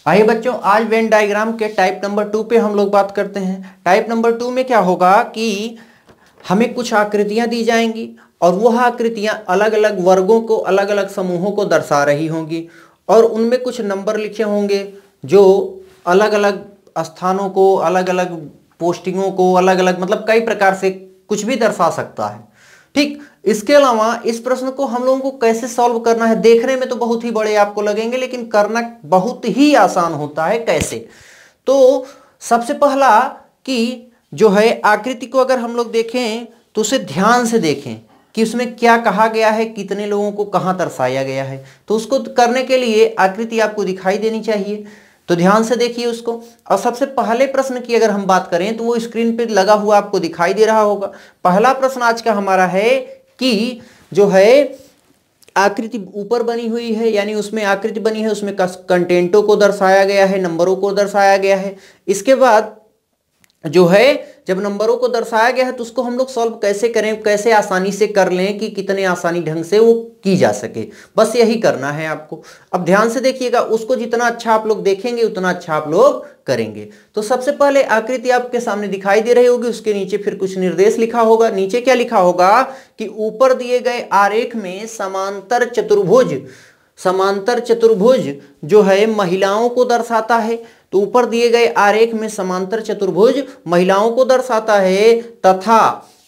आइए बच्चों, आज वेन डायग्राम के टाइप नंबर 2 पे हम लोग बात करते हैं। टाइप नंबर 2 में क्या होगा कि हमें कुछ आकृतियां दी जाएंगी और वह आकृतियां अलग अलग वर्गों को, अलग अलग समूहों को दर्शा रही होंगी और उनमें कुछ नंबर लिखे होंगे जो अलग अलग स्थानों को, अलग अलग पोस्टिंगों को, अलग अलग मतलब कई प्रकार से कुछ भी दर्शा सकता है। ठीक, इसके अलावा इस प्रश्न को हम लोगों को कैसे सॉल्व करना है, देखने में तो बहुत ही बड़े आपको लगेंगे लेकिन करना बहुत ही आसान होता है। कैसे? तो सबसे पहला कि जो है आकृति को अगर हम लोग देखें तो उसे ध्यान से देखें कि उसमें क्या कहा गया है, कितने लोगों को कहां दर्शाया गया है। तो उसको करने के लिए आकृति आपको दिखाई देनी चाहिए, तो ध्यान से देखिए उसको। और सबसे पहले प्रश्न की अगर हम बात करें तो वो स्क्रीन पे लगा हुआ आपको दिखाई दे रहा होगा। पहला प्रश्न आज का हमारा है कि जो है आकृति ऊपर बनी हुई है, यानी उसमें आकृति बनी है, उसमें कंटेंटों को दर्शाया गया है, नंबरों को दर्शाया गया है। इसके बाद जो है जब नंबरों को दर्शाया गया है तो उसको हम लोग सॉल्व कैसे करें, कैसे आसानी से कर लें कि कितने आसानी ढंग से वो की जा सके, बस यही करना है आपको। अब ध्यान से देखिएगा, उसको जितना अच्छा आप लोग देखेंगे उतना अच्छा आप लोग करेंगे। तो सबसे पहले आकृति आपके सामने दिखाई दे रही होगी, उसके नीचे फिर कुछ निर्देश लिखा होगा। नीचे क्या लिखा होगा कि ऊपर दिए गए आरेख में समांतर चतुर्भुज जो है महिलाओं को दर्शाता है। तो ऊपर दिए गए आरेख में समांतर चतुर्भुज महिलाओं को दर्शाता है तथा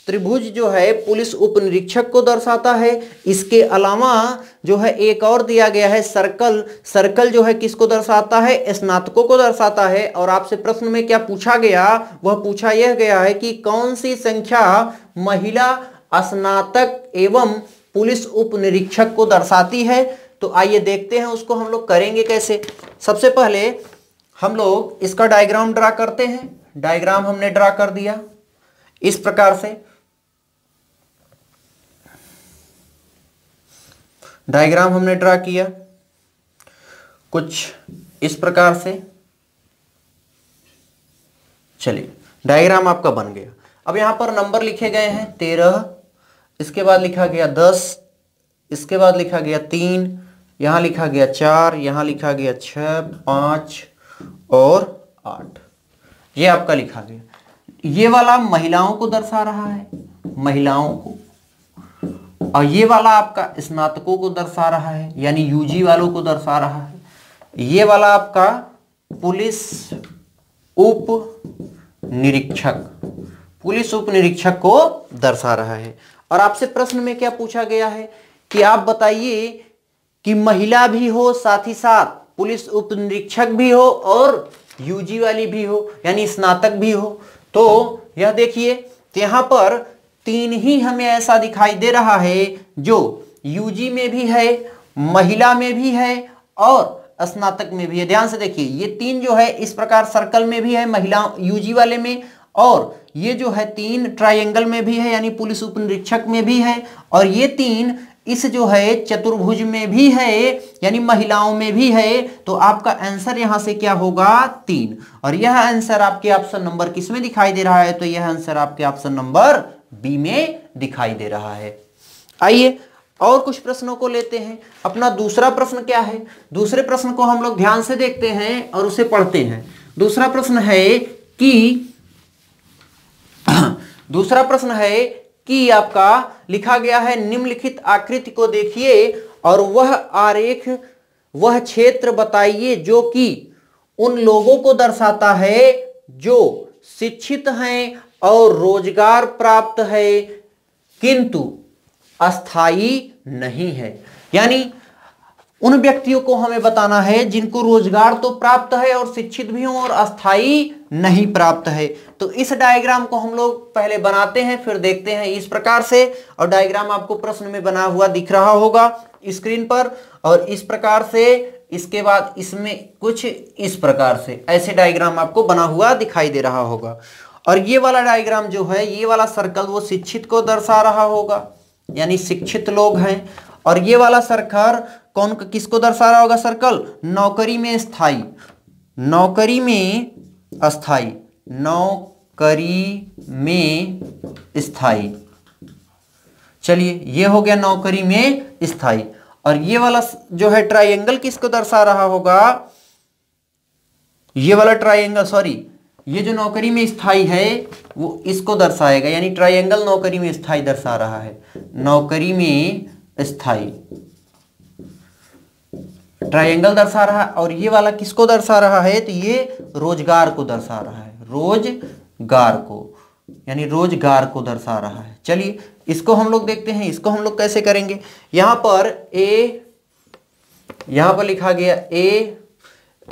त्रिभुज जो है पुलिस उप निरीक्षक को दर्शाता है। इसके अलावा जो है एक और दिया गया है सर्कल जो है किसको दर्शाता है, स्नातकों को दर्शाता है। और आपसे प्रश्न में क्या पूछा गया, वह पूछा यह गया है कि कौन सी संख्या महिला स्नातक एवं पुलिस उप निरीक्षक को दर्शाती है। तो आइए देखते हैं उसको हम लोग करेंगे कैसे। सबसे पहले हम लोग इसका डायग्राम ड्रा करते हैं। डायग्राम हमने ड्रा कर दिया इस प्रकार से। डायग्राम हमने ड्रा किया कुछ इस प्रकार से। चलिए, डायग्राम आपका बन गया। अब यहां पर नंबर लिखे गए हैं 13, इसके बाद लिखा गया 10, इसके बाद लिखा गया 3, यहां लिखा गया 4, यहां लिखा गया 6, 5 और 8। ये आपका लिखा गया। ये वाला महिलाओं को दर्शा रहा है, महिलाओं को, और ये वाला आपका स्नातकों को दर्शा रहा है, यानी यूजी वालों को दर्शा रहा है। ये वाला आपका पुलिस उप निरीक्षक को दर्शा रहा है। और आपसे प्रश्न में क्या पूछा गया है कि आप बताइए कि महिला भी हो, साथ ही साथ पुलिस उप निरीक्षक भी हो और यूजी वाली भी हो, यानी स्नातक भी हो। तो यह देखिए, तो यहां पर 3 ही हमें ऐसा दिखाई दे रहा है जो यूजी में भी है, महिला में भी है और स्नातक में भी है। ध्यान से देखिए, ये 3 जो है इस प्रकार सर्कल में भी है, महिला यूजी वाले में, और ये जो है 3 ट्रायंगल में भी है, यानी पुलिस उप निरीक्षक में भी है, और ये 3 इस जो है चतुर्भुज में भी है, यानी महिलाओं में भी है। तो आपका आंसर यहां से क्या होगा, 3। और यह आंसर आपके ऑप्शन नंबर किस में दिखाई दे रहा है, तो यह आंसर आपके ऑप्शन नंबर बी में दिखाई दे रहा है। आइए और कुछ प्रश्नों को लेते हैं। अपना दूसरा प्रश्न क्या है, दूसरे प्रश्न को हम लोग ध्यान से देखते हैं और उसे पढ़ते हैं। दूसरा प्रश्न है कि आपका लिखा गया है निम्नलिखित आकृति को देखिए और वह आरेख, वह क्षेत्र बताइए जो कि उन लोगों को दर्शाता है जो शिक्षित हैं और रोजगार प्राप्त है किंतु अस्थाई नहीं है। यानी उन व्यक्तियों को हमें बताना है जिनको रोजगार तो प्राप्त है और शिक्षित भी हों और अस्थाई नहीं प्राप्त है। तो इस डायग्राम को हम लोग पहले बनाते हैं, फिर देखते हैं इस प्रकार से। और डायग्राम आपको प्रश्न में बना हुआ दिख रहा होगा स्क्रीन पर, और इस प्रकार से, इसके बाद इसमें कुछ इस प्रकार से, ऐसे डायग्राम आपको बना हुआ दिखाई दे रहा होगा। और ये वाला डायग्राम जो है, ये वाला सर्कल वो शिक्षित को दर्शा रहा होगा, यानी शिक्षित लोग हैं। और ये वाला सर्कल कौन किसको दर्शा रहा होगा, सर्कल नौकरी में स्थायी, नौकरी में अस्थाई, नौकरी में स्थायी। चलिए, ये हो गया नौकरी में स्थायी। और ये वाला जो है ट्रायंगल किसको दर्शा रहा होगा, ये वाला ट्राइंगल, सॉरी ये जो नौकरी में स्थाई है वो इसको दर्शाएगा, यानी ट्राइंगल नौकरी में स्थाई दर्शा रहा है, नौकरी में स्थाई ट्राइंगल दर्शा रहा है। और ये वाला किसको दर्शा रहा है, तो ये रोजगार को दर्शा रहा है, रोजगार को, यानी रोजगार को दर्शा रहा है। चलिए इसको हम लोग देखते हैं, इसको हम लोग कैसे करेंगे। यहां पर ए, यहां पर लिखा गया ए,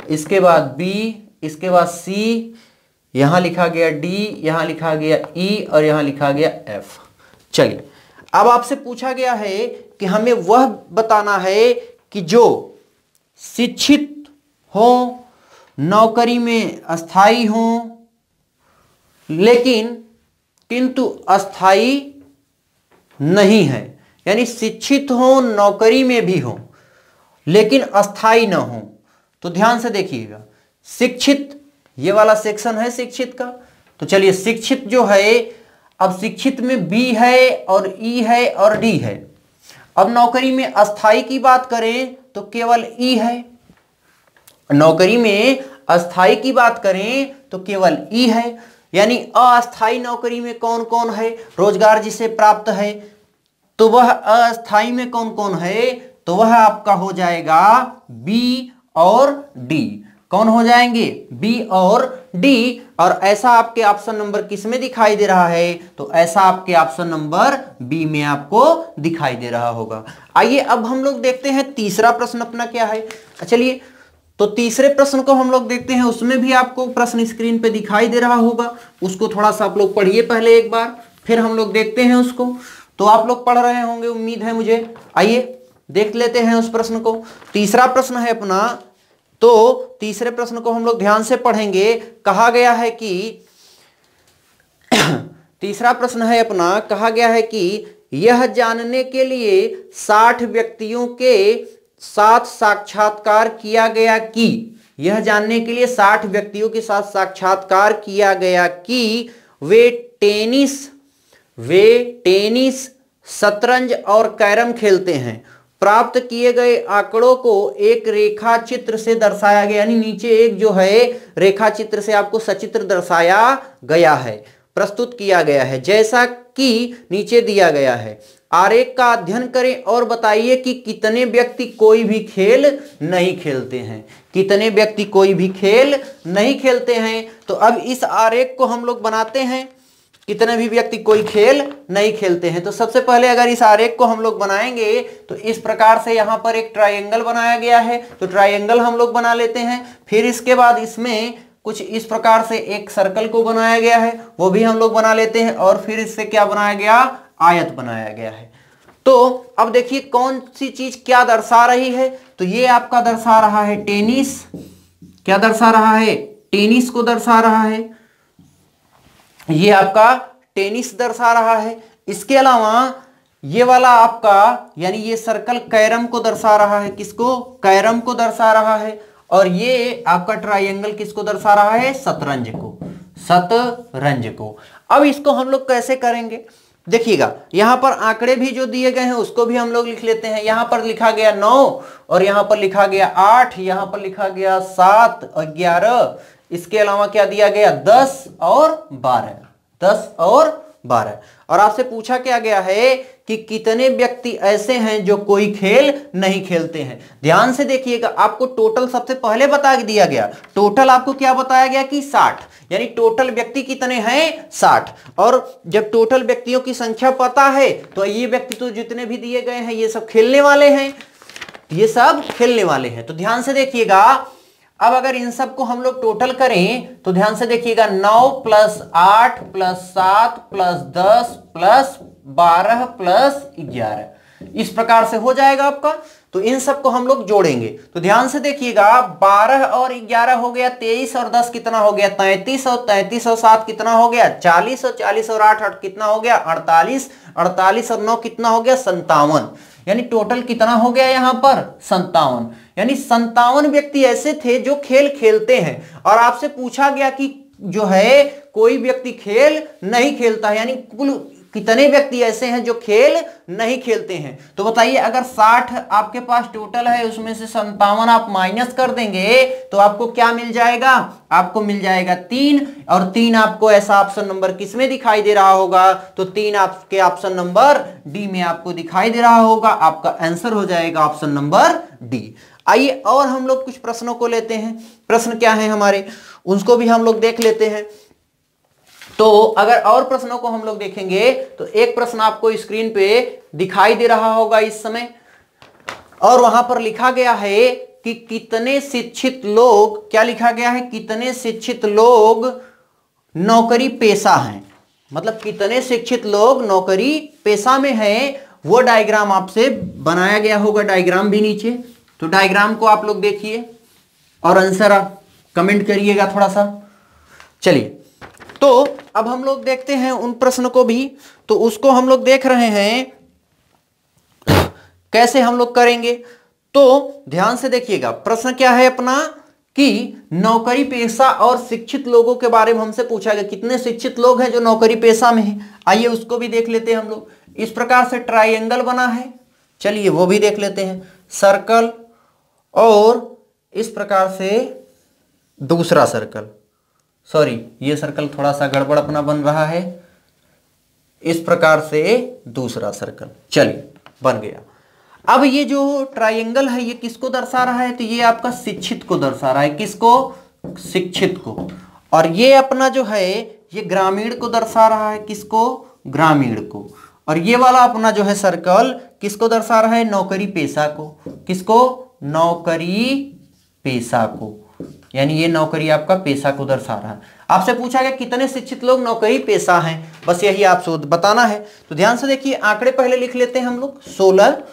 इसके बाद बी, इसके बाद सी, यहां लिखा गया डी, यहां लिखा गया ई और यहां लिखा गया एफ। चलिए अब आपसे पूछा गया है कि हमें वह बताना है कि जो शिक्षित हो, नौकरी में अस्थाई हो, लेकिन किंतु अस्थाई नहीं है, यानी शिक्षित हो, नौकरी में भी हो, लेकिन अस्थाई ना हो। तो ध्यान से देखिएगा, शिक्षित, ये वाला सेक्शन है शिक्षित का। तो चलिए शिक्षित जो है, अब शिक्षित में बी है और ई है और डी है। अब नौकरी में अस्थाई की बात करें तो केवल ई है, नौकरी में अस्थाई की बात करें तो केवल ई है, यानी अस्थाई नौकरी में कौन कौन है, रोजगार जिसे प्राप्त है, तो वह अस्थाई में कौन कौन है, तो वह आपका हो जाएगा बी और डी। कौन हो जाएंगे, बी और डी। और ऐसा आपके ऑप्शन नंबर किस में दिखाई दे रहा है, तो ऐसा आपके ऑप्शन नंबर बी में आपको दिखाई दे रहा होगा। आइए अब हम लोग देखते हैं तीसरा प्रश्न अपना क्या है। चलिए तो तीसरे प्रश्न को हम लोग देखते हैं, उसमें भी आपको प्रश्न स्क्रीन पे दिखाई दे रहा होगा, उसको थोड़ा सा आप लोग पढ़िए पहले एक बार, फिर हम लोग देखते हैं उसको। तो आप लोग पढ़ रहे होंगे उम्मीद है मुझे। आइए देख लेते हैं उस प्रश्न को। तीसरा प्रश्न है अपना, तो तीसरे प्रश्न को हम लोग ध्यान से पढ़ेंगे। कहा गया है कि तीसरा प्रश्न है अपना, कहा गया है कि यह जानने के लिए 60 व्यक्तियों के साथ साक्षात्कार किया गया कि, यह जानने के लिए 60 व्यक्तियों के साथ साक्षात्कार किया गया कि वे टेनिस, शतरंज और कैरम खेलते हैं। प्राप्त किए गए आंकड़ों को एक रेखा चित्र से दर्शाया गया, यानी नीचे एक जो है रेखा चित्र से आपको सचित्र दर्शाया गया है, प्रस्तुत किया गया है, जैसा कि नीचे दिया गया है। आरेख का अध्ययन करें और बताइए कि कितने व्यक्ति कोई भी खेल नहीं खेलते हैं, कितने व्यक्ति कोई भी खेल नहीं खेलते हैं। तो अब इस आरेख को हम लोग बनाते हैं, कितने भी व्यक्ति कोई खेल नहीं खेलते हैं। तो सबसे पहले अगर इस आरेख को हम लोग बनाएंगे तो इस प्रकार से यहाँ पर एक ट्रायंगल बनाया गया है, तो ट्रायंगल हम लोग बना लेते हैं। फिर इसके बाद इसमें कुछ इस प्रकार से एक सर्कल को बनाया गया है, वो भी हम लोग बना लेते हैं। और फिर इससे क्या बनाया गया, आयत बनाया गया है। तो अब देखिए कौन सी चीज क्या दर्शा रही है, तो ये आपका दर्शा रहा है टेनिस, क्या दर्शा रहा है, टेनिस को दर्शा रहा है, ये आपका टेनिस दर्शा रहा है। इसके अलावा ये वाला आपका, यानी ये सर्कल कैरम को दर्शा रहा है, किसको, कैरम को दर्शा रहा है। और ये आपका ट्रायंगल किसको दर्शा रहा है, शतरंज को, शतरंज को। अब इसको हम लोग कैसे करेंगे, देखिएगा यहां पर आंकड़े भी जो दिए गए हैं उसको भी हम लोग लिख लेते हैं। यहां पर लिखा गया 9 और यहां पर लिखा गया 8, यहां पर लिखा गया 7 और 11, इसके अलावा क्या दिया गया 10 और 12, 10 और 12। और आपसे पूछा क्या गया है कि कितने व्यक्ति ऐसे हैं जो कोई खेल नहीं खेलते हैं। ध्यान से देखिएगा, आपको टोटल सबसे पहले बता दिया गया, टोटल आपको क्या बताया गया कि 60, यानी टोटल व्यक्ति कितने हैं 60। और जब टोटल व्यक्तियों की संख्या पता है तो ये व्यक्ति तो जितने भी दिए गए हैं ये सब खेलने वाले हैं, ये सब खेलने वाले हैं। तो ध्यान से देखिएगा, अब अगर इन सब को हम लोग टोटल करें तो ध्यान से देखिएगा 9 + 8 + 7 + 10 + 12 + 11, इस प्रकार से हो जाएगा आपका। तो इन सब को हम लोग जोड़ेंगे तो ध्यान से देखिएगा, 12 और 11 हो गया 23 और 10 कितना हो गया 33 और 33 और 7 कितना हो गया 40 और 40 और 8 कितना हो गया 48, 48 और 9 कितना हो गया 57, यानी टोटल कितना हो गया यहां पर 57, यानी 57 व्यक्ति ऐसे थे जो खेल खेलते हैं। और आपसे पूछा गया कि जो है कोई व्यक्ति खेल नहीं खेलता है, यानी कुल कितने व्यक्ति ऐसे हैं जो खेल नहीं खेलते हैं। तो बताइए, अगर 60 आपके पास टोटल है, उसमें से 57 आप माइनस कर देंगे तो आपको क्या मिल जाएगा? आपको मिल जाएगा 3, और 3 आपको ऐसा ऑप्शन नंबर किस में दिखाई दे रहा होगा? तो 3 आपके ऑप्शन नंबर डी में आपको दिखाई दे रहा होगा। आपका आंसर हो जाएगा ऑप्शन नंबर डी। आइए और हम लोग कुछ प्रश्नों को लेते हैं। प्रश्न क्या है हमारे, उसको भी हम लोग देख लेते हैं। तो अगर और प्रश्नों को हम लोग देखेंगे तो एक प्रश्न आपको स्क्रीन पे दिखाई दे रहा होगा इस समय, और वहां पर लिखा गया है कि कितने शिक्षित लोग, क्या लिखा गया है? कितने शिक्षित लोग नौकरी पेशा हैं। मतलब कितने शिक्षित लोग नौकरी पेशा में हैं, वो डायग्राम आपसे बनाया गया होगा, डायग्राम भी नीचे। तो डायग्राम को आप लोग देखिए और आंसर आप कमेंट करिएगा थोड़ा सा। चलिए, तो अब हम लोग देखते हैं उन प्रश्न को भी। तो उसको हम लोग देख रहे हैं कैसे हम लोग करेंगे। तो ध्यान से देखिएगा, प्रश्न क्या है अपना कि नौकरी पेशा और शिक्षित लोगों के बारे में हमसे पूछा गया, कितने शिक्षित लोग हैं जो नौकरी पेशा में हैं। आइए उसको भी देख लेते हैं हम लोग। इस प्रकार से ट्राइंगल बना है, चलिए वो भी देख लेते हैं। सर्कल, और इस प्रकार से दूसरा सर्कल, सॉरी ये सर्कल थोड़ा सा गड़बड़ अपना बन रहा है, इस प्रकार से दूसरा सर्कल, चलिए बन गया। अब ये जो ट्रायंगल है ये किसको दर्शा रहा है? तो ये आपका शिक्षित को दर्शा रहा है। किसको? शिक्षित को। और ये अपना जो है ये ग्रामीण को दर्शा रहा है। किसको? ग्रामीण को। और ये वाला अपना जो है सर्कल किसको दर्शा रहा है? नौकरी पेशा को। किसको? नौकरी पेशा को, यानी ये नौकरी आपका पेशा को दर्शा रहा है। आपसे पूछा गया कितने शिक्षित लोग नौकरी पेशा हैं, बस यही आपसे बताना है। तो ध्यान से देखिए, आंकड़े पहले लिख लेते हैं हम लोग। 16,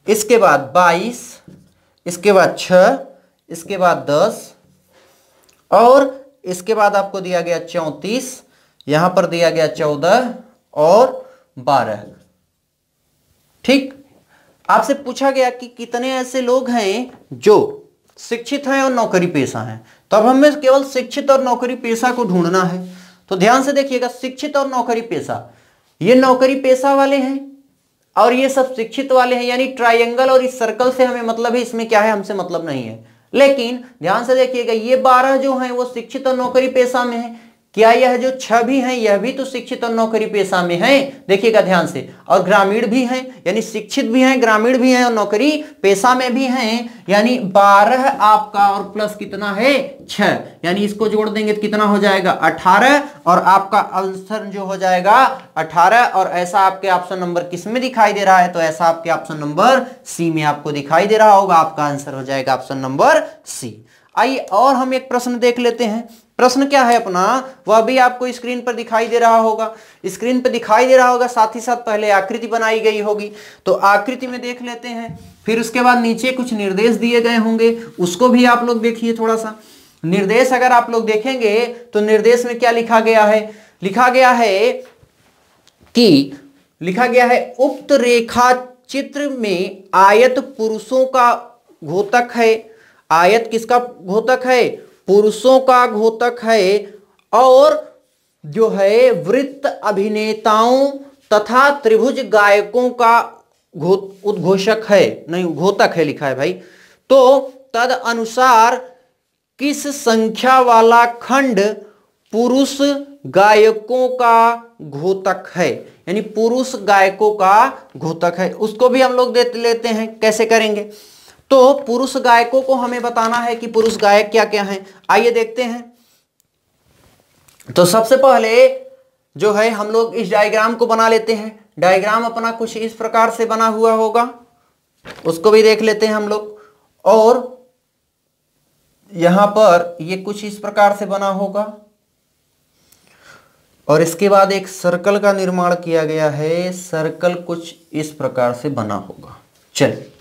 इसके बाद 22, इसके बाद 6, इसके बाद 10, और इसके बाद आपको दिया गया 34, यहां पर दिया गया 14 और 12। ठीक, आपसे पूछा गया कि कितने ऐसे लोग हैं जो शिक्षित हैं और नौकरी पेशा हैं। तो अब हमें केवल शिक्षित और नौकरी पेशा को ढूंढना है। तो ध्यान से देखिएगा, शिक्षित और नौकरी पेशा, ये नौकरी पेशा वाले हैं और ये सब शिक्षित वाले हैं, यानी ट्रायंगल और इस सर्कल से हमें मतलब है, इसमें क्या है हमसे मतलब नहीं है। लेकिन ध्यान से देखिएगा, ये 12 जो हैं वो शिक्षित और नौकरी पेशा में है। क्या यह जो 6 भी हैं यह भी तो शिक्षित और नौकरी पेशा में हैं, देखिएगा ध्यान से। और ग्रामीण भी हैं, यानी शिक्षित भी हैं, ग्रामीण भी हैं और नौकरी पेशा में भी हैं, यानी 12 आपका और प्लस कितना है? 6, यानी इसको जोड़ देंगे तो कितना हो जाएगा? 18, और आपका आंसर जो हो जाएगा 18। और ऐसा आपके ऑप्शन नंबर किस में दिखाई दे रहा है? तो ऐसा आपके ऑप्शन नंबर सी में आपको दिखाई दे रहा होगा। आपका आंसर हो जाएगा ऑप्शन नंबर सी। आइए और हम एक प्रश्न देख लेते हैं। प्रश्न क्या है अपना, वह भी आपको स्क्रीन पर दिखाई दे रहा होगा। स्क्रीन पर दिखाई दे रहा होगा, साथ ही साथ पहले आकृति बनाई गई होगी। तो आकृति में देख लेते हैं, फिर उसके बाद नीचे कुछ निर्देश दिए गए होंगे, उसको भी आप लोग देखिए थोड़ा सा। निर्देश अगर आप लोग देखेंगे तो निर्देश में क्या लिखा गया है? लिखा गया है उक्त रेखा चित्र में आयत पुरुषों का घोतक है। आयत किसका घोतक है? पुरुषों का घोतक है। और जो है वृत्त अभिनेताओं तथा त्रिभुज गायकों का उद्घोषक है, नहीं घोतक है लिखा है भाई। तो तद अनुसार किस संख्या वाला खंड पुरुष गायकों का घोतक है? यानी पुरुष गायकों का घोतक है, उसको भी हम लोग देख लेते हैं। कैसे करेंगे? तो पुरुष गायकों को हमें बताना है कि पुरुष गायक क्या क्या हैं। आइए देखते हैं। तो सबसे पहले जो है हम लोग इस डायग्राम को बना लेते हैं। डायग्राम अपना कुछ इस प्रकार से बना हुआ होगा, उसको भी देख लेते हैं हम लोग। और यहां पर ये कुछ इस प्रकार से बना होगा, और इसके बाद एक सर्कल का निर्माण किया गया है। सर्कल कुछ इस प्रकार से बना होगा। चलिए,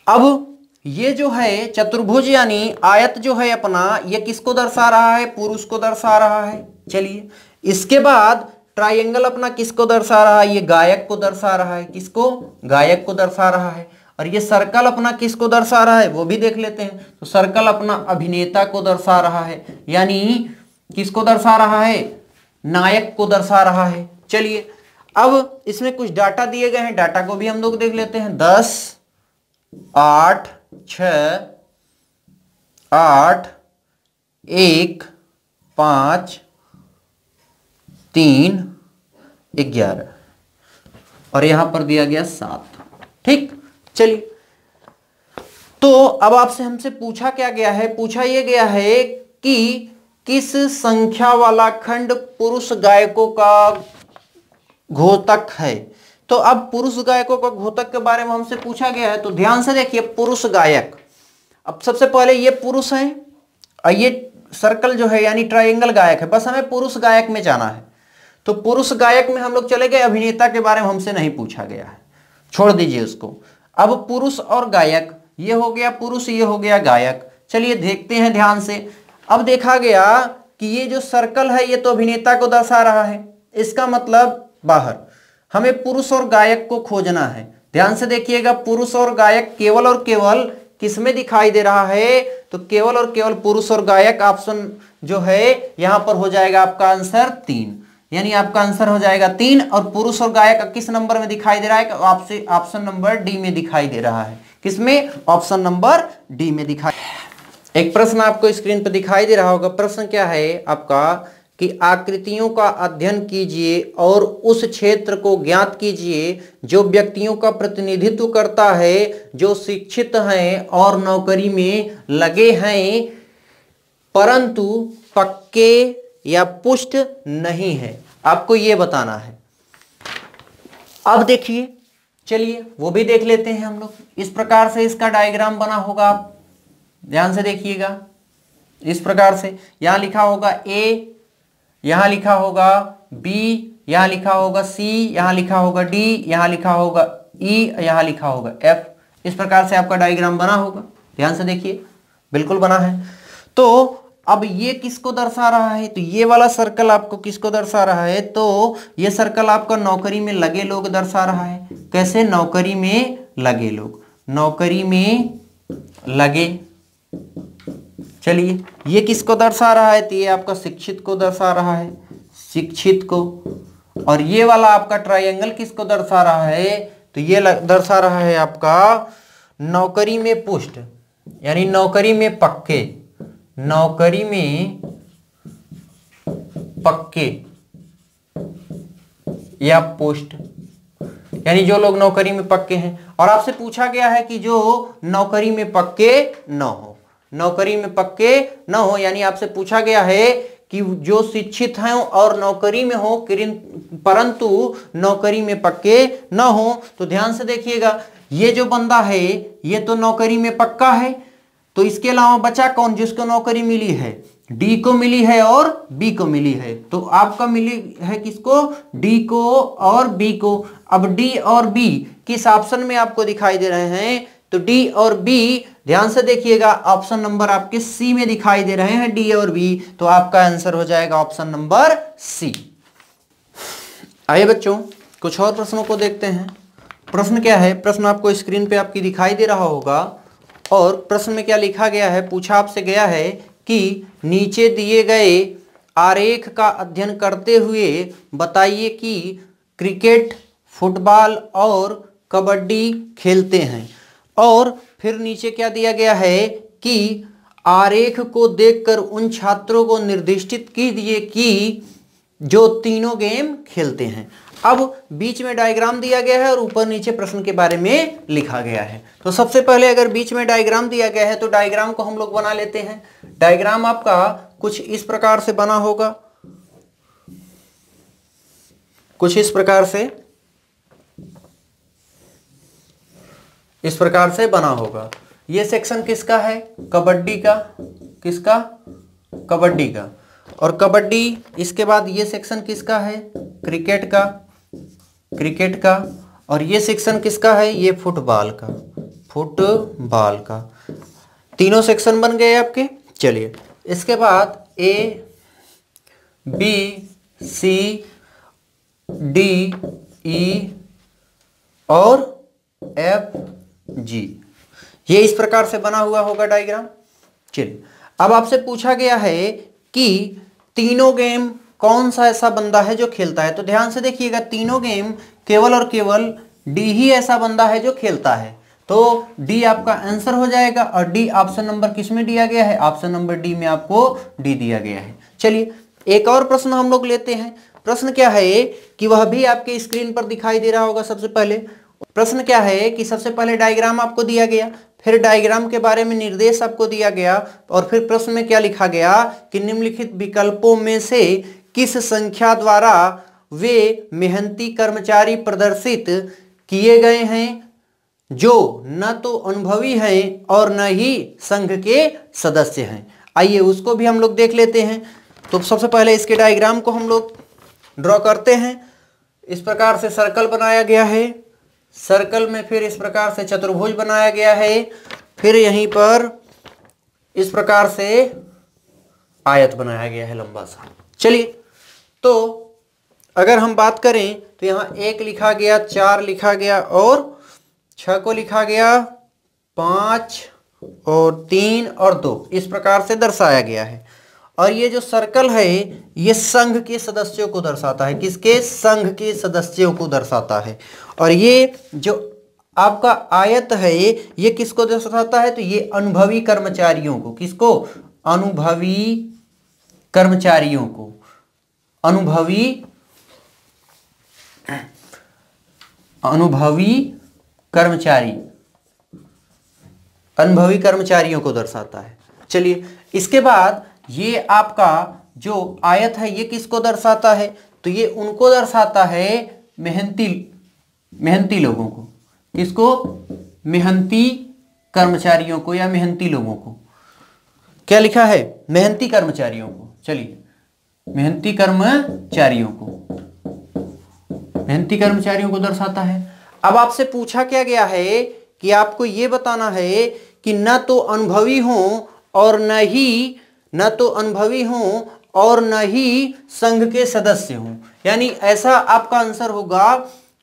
अब ये जो है चतुर्भुज यानी आयत जो है अपना, ये किसको दर्शा रहा है? पुरुष को दर्शा रहा है। चलिए, इसके बाद ट्रायंगल अपना किसको दर्शा रहा है? ये गायक को दर्शा रहा है। किसको? गायक को दर्शा रहा है। और ये सर्कल अपना किसको दर्शा रहा है? वो भी देख लेते हैं। तो सर्कल अपना अभिनेता को दर्शा रहा है, यानी किसको दर्शा रहा है? नायक को दर्शा रहा है। चलिए, अब इसमें कुछ डाटा दिए गए हैं, डाटा को भी हम लोग देख लेते हैं। 10, 8, 6, 8, 1, 5, 3, 11 और यहां पर दिया गया 7। ठीक, चलिए। तो अब आपसे हमसे पूछा क्या गया है, पूछा यह गया है कि किस संख्या वाला खंड पुरुष गायकों का घोतक है। तो अब पुरुष गायकों का घोतक के बारे में हमसे पूछा गया है, तो ध्यान से देखिए, पुरुष गायक। अब सबसे पहले ये पुरुष है और ये सर्कल जो है यानी ट्रायंगल गायक है। बस हमें पुरुष गायक में जाना है, तो पुरुष गायक में हम लोग चले गए, अभिनेता के बारे में हमसे नहीं पूछा गया है, छोड़ दीजिए उसको। अब पुरुष और गायक, ये हो गया पुरुष, ये हो गया गायक। चलिए देखते हैं ध्यान से। अब देखा गया कि ये जो सर्कल है ये तो अभिनेता को दर्शा रहा है, इसका मतलब बाहर हमें पुरुष और गायक को खोजना है। ध्यान से देखिएगा, पुरुष और गायक केवल और केवल किसमें दिखाई दे रहा है, तो केवल और केवल पुरुष और गायक। ऑप्शन जो है यहां पर हो जाएगा आपका आंसर 3, यानी आपका आंसर हो जाएगा 3। और पुरुष और गायक किस नंबर में दिखाई दे रहा है, आपसे ऑप्शन नंबर डी में दिखाई दे रहा है। किसमें, ऑप्शन नंबर डी में दिखाई। एक प्रश्न आपको स्क्रीन पर दिखाई दे रहा होगा। प्रश्न क्या है आपका कि आकृतियों का अध्ययन कीजिए और उस क्षेत्र को ज्ञात कीजिए जो व्यक्तियों का प्रतिनिधित्व करता है जो शिक्षित हैं और नौकरी में लगे हैं परंतु पक्के या पुष्ट नहीं है। आपको यह बताना है। अब देखिए, चलिए वो भी देख लेते हैं हम लोग। इस प्रकार से इसका डायग्राम बना होगा, आप ध्यान से देखिएगा। इस प्रकार से यहां लिखा होगा ए, यहां लिखा होगा बी, यहां लिखा होगा सी, यहां लिखा होगा डी, यहां लिखा होगा ई, यहां लिखा होगा एफ। इस प्रकार से आपका डायग्राम बना होगा, ध्यान से देखिए, बिल्कुल बना है। तो अब ये किसको दर्शा रहा है, तो ये वाला सर्कल आपको किसको दर्शा रहा है, तो ये सर्कल आपका नौकरी में लगे लोग दर्शा रहा है। कैसे, नौकरी में लगे लोग, नौकरी में लगे। चलिए, ये किसको दर्शा रहा है, तो ये आपका शिक्षित को दर्शा रहा है, शिक्षित को। और ये वाला आपका ट्रायंगल किसको दर्शा रहा है, तो ये दर्शा रहा है आपका नौकरी में पुष्ट, यानी नौकरी में पक्के, नौकरी में पक्के या पोस्ट, यानी जो लोग नौकरी में पक्के हैं। और आपसे पूछा गया है कि जो नौकरी में पक्के न हो, नौकरी में पक्के न हो, यानी आपसे पूछा गया है कि जो शिक्षित हैं और नौकरी में हो परंतु नौकरी में पक्के न हो। तो ध्यान से देखिएगा, ये जो बंदा है ये तो नौकरी में पक्का है, तो इसके अलावा बचा कौन जिसको नौकरी मिली है, डी को मिली है और बी को मिली है। तो आपका मिली है किसको, डी को और बी को। अब डी और बी किस ऑप्शन में आपको दिखाई दे रहे हैं, तो डी और बी, ध्यान से देखिएगा, ऑप्शन नंबर आपके सी में दिखाई दे रहे हैं, डी और बी। तो आपका आंसर हो जाएगा ऑप्शन नंबर सी। आइए बच्चों, कुछ और प्रश्नों को देखते हैं। प्रश्न क्या है, प्रश्न आपको स्क्रीन पे आपकी दिखाई दे रहा होगा। और प्रश्न में क्या लिखा गया है, पूछा आपसे गया है कि नीचे दिए गए आरेख का अध्ययन करते हुए बताइए कि क्रिकेट, फुटबॉल और कबड्डी खेलते हैं। और फिर नीचे क्या दिया गया है कि आरेख को देखकर उन छात्रों को निर्दिष्टित कीजिए कि जो तीनों गेम खेलते हैं। अब बीच में डायग्राम दिया गया है और ऊपर नीचे प्रश्न के बारे में लिखा गया है। तो सबसे पहले अगर बीच में डायग्राम दिया गया है तो डायग्राम को हम लोग बना लेते हैं। डायग्राम आपका कुछ इस प्रकार से बना होगा, कुछ इस प्रकार से, इस प्रकार से बना होगा। ये सेक्शन किसका है, कबड्डी का, किसका, कबड्डी का। और कबड्डी, इसके बाद ये सेक्शन किसका है, क्रिकेट का, क्रिकेट का। और ये सेक्शन किसका है, ये फुटबॉल का, फुटबॉल का। तीनों सेक्शन बन गए आपके। चलिए, इसके बाद ए, बी, सी, डी, ई और एफ, जी, ये इस प्रकार से बना हुआ होगा डायग्राम। चलिए, अब आपसे पूछा गया है कि तीनों गेम कौन सा ऐसा बंदा है जो खेलता है। तो ध्यान से देखिएगा, तीनों गेम केवल और केवल डी ही ऐसा बंदा है जो खेलता है। तो डी आपका आंसर हो जाएगा। और डी ऑप्शन नंबर किस में दिया गया है? ऑप्शन नंबर डी में आपको डी दिया गया है। चलिए एक और प्रश्न हम लोग लेते हैं। प्रश्न क्या है कि वह भी आपके स्क्रीन पर दिखाई दे रहा होगा। सबसे पहले प्रश्न क्या है कि सबसे पहले डायग्राम आपको दिया गया, फिर डायग्राम के बारे में निर्देश आपको दिया गया, और फिर प्रश्न में क्या लिखा गया कि निम्नलिखित विकल्पों में से किस संख्या द्वारा वे मेहनती कर्मचारी प्रदर्शित किए गए हैं जो न तो अनुभवी हैं और न ही संघ के सदस्य हैं। आइए उसको भी हम लोग देख लेते हैं। तो सबसे पहले इसके डायग्राम को हम लोग ड्रॉ करते हैं। इस प्रकार से सर्कल बनाया गया है, सर्कल में फिर इस प्रकार से चतुर्भुज बनाया गया है, फिर यहीं पर इस प्रकार से आयत बनाया गया है लंबा सा। चलिए तो अगर हम बात करें तो यहाँ 1 लिखा गया, 4 लिखा गया और 6 को लिखा गया, 5 और 3 और 2 इस प्रकार से दर्शाया गया है। और ये जो सर्कल है ये संघ के सदस्यों को दर्शाता है। किसके? संघ के सदस्यों को दर्शाता है। और ये जो आपका आयत है ये किसको दर्शाता है? तो ये अनुभवी कर्मचारियों को। किसको? अनुभवी कर्मचारियों को। अनुभवी कर्मचारियों को दर्शाता है। चलिए इसके बाद ये आपका जो आयत है ये किसको दर्शाता है? तो ये उनको दर्शाता है मेहनती लोगों को। किसको? मेहनती कर्मचारियों को या मेहनती लोगों को। क्या लिखा है? मेहनती कर्मचारियों को। चलिए मेहनती कर्मचारियों को दर्शाता है। अब आपसे पूछा क्या गया है कि आपको ये बताना है कि न तो अनुभवी हों और न ही संघ के सदस्य हों। यानी ऐसा आपका आंसर होगा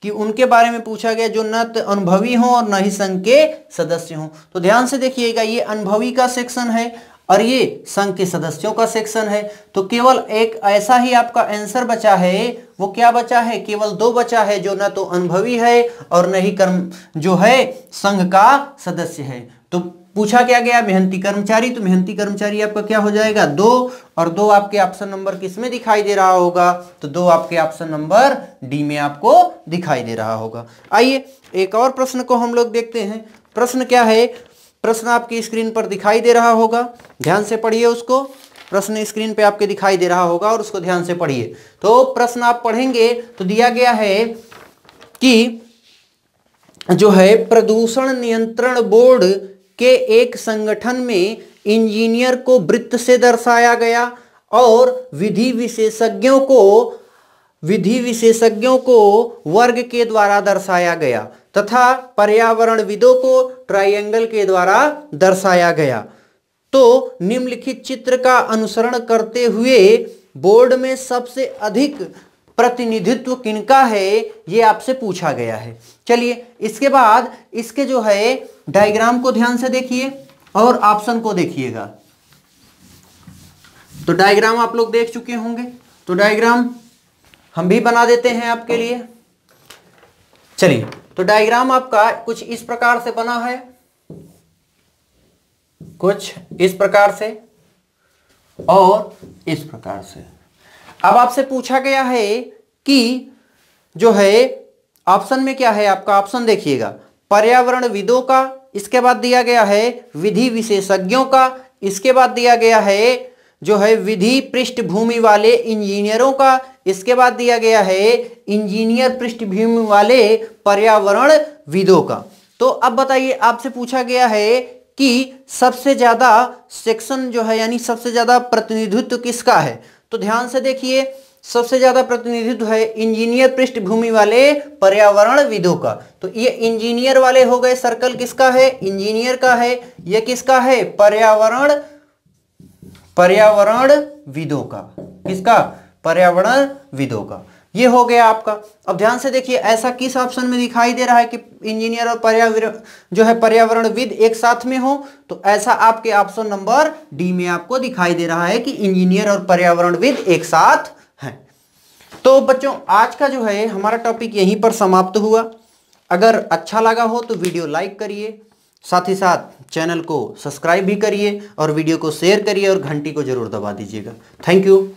कि उनके बारे में पूछा गया जो न तो अनुभवी हों और न ही संघ के सदस्य हों। तो ध्यान से देखिएगा, ये अनुभवी का सेक्शन है और ये संघ के सदस्यों का सेक्शन है। तो केवल एक ऐसा ही आपका आंसर बचा है। वो क्या बचा है? केवल 2 बचा है, जो न तो अनुभवी है और न ही जो है संघ का सदस्य है। तो पूछा क्या गया? मेहनती कर्मचारी। तो मेहनती कर्मचारी आपका क्या हो जाएगा? 2। और 2 आपके ऑप्शन नंबर किस में दिखाई दे रहा होगा? तो 2 आपके ऑप्शन नंबर डी में आपको दिखाई दे रहा होगा। आइए एक और प्रश्न को हम लोग देखते हैं। प्रश्न क्या है? प्रश्न आपकी स्क्रीन पर दिखाई दे रहा होगा, ध्यान से पढ़िए उसको। प्रश्न स्क्रीन पे आपके दिखाई दे रहा होगा और उसको ध्यान से पढ़िए। तो प्रश्न आप पढ़ेंगे तो दिया गया है कि जो है प्रदूषण नियंत्रण बोर्ड के एक संगठन में इंजीनियर को वृत्त से दर्शाया गया और विधि विशेषज्ञों को वर्ग के द्वारा दर्शाया गया तथा पर्यावरणविदों को ट्रायंगल के द्वारा दर्शाया गया। तो निम्नलिखित चित्र का अनुसरण करते हुए बोर्ड में सबसे अधिक प्रतिनिधित्व किनका है, ये आपसे पूछा गया है। चलिए इसके बाद इसके जो है डायग्राम को ध्यान से देखिए और ऑप्शन को देखिएगा। तो डायग्राम आप लोग देख चुके होंगे, तो डायग्राम हम भी बना देते हैं आपके लिए। चलिए तो डायग्राम आपका कुछ इस प्रकार से बना है, कुछ इस प्रकार से और इस प्रकार से। अब आपसे पूछा गया है कि जो है ऑप्शन में क्या है आपका? ऑप्शन देखिएगा, पर्यावरणविदों का, इसके बाद दिया गया है विधि विशेषज्ञों का, इसके बाद दिया गया है जो है विधि पृष्ठभूमि वाले इंजीनियरों का, इसके बाद दिया गया है इंजीनियर पृष्ठभूमि वाले पर्यावरणविदों का। तो अब बताइए, आपसे पूछा गया है कि सबसे ज्यादा सेक्शन जो है यानी सबसे ज्यादा प्रतिनिधित्व किसका है? तो ध्यान से देखिए, सबसे ज्यादा प्रतिनिधित्व है इंजीनियर पृष्ठभूमि वाले पर्यावरणविदों का। तो ये इंजीनियर वाले हो गए, सर्कल किसका है? इंजीनियर का है। ये किसका है? पर्यावरणविदों का। किसका? पर्यावरणविदों का। ये हो गया आपका। अब ध्यान से देखिए, ऐसा किस ऑप्शन में दिखाई दे रहा है कि इंजीनियर और पर्यावरणविद एक साथ में हो? तो ऐसा आपके ऑप्शन नंबर डी में आपको दिखाई दे रहा है कि इंजीनियर और पर्यावरणविद एक साथ हैं। तो बच्चों आज का जो है हमारा टॉपिक यहीं पर समाप्त हुआ। अगर अच्छा लगा हो तो वीडियो लाइक करिए, साथ ही साथ चैनल को सब्सक्राइब भी करिए और वीडियो को शेयर करिए और घंटी को जरूर दबा दीजिएगा। Thank you.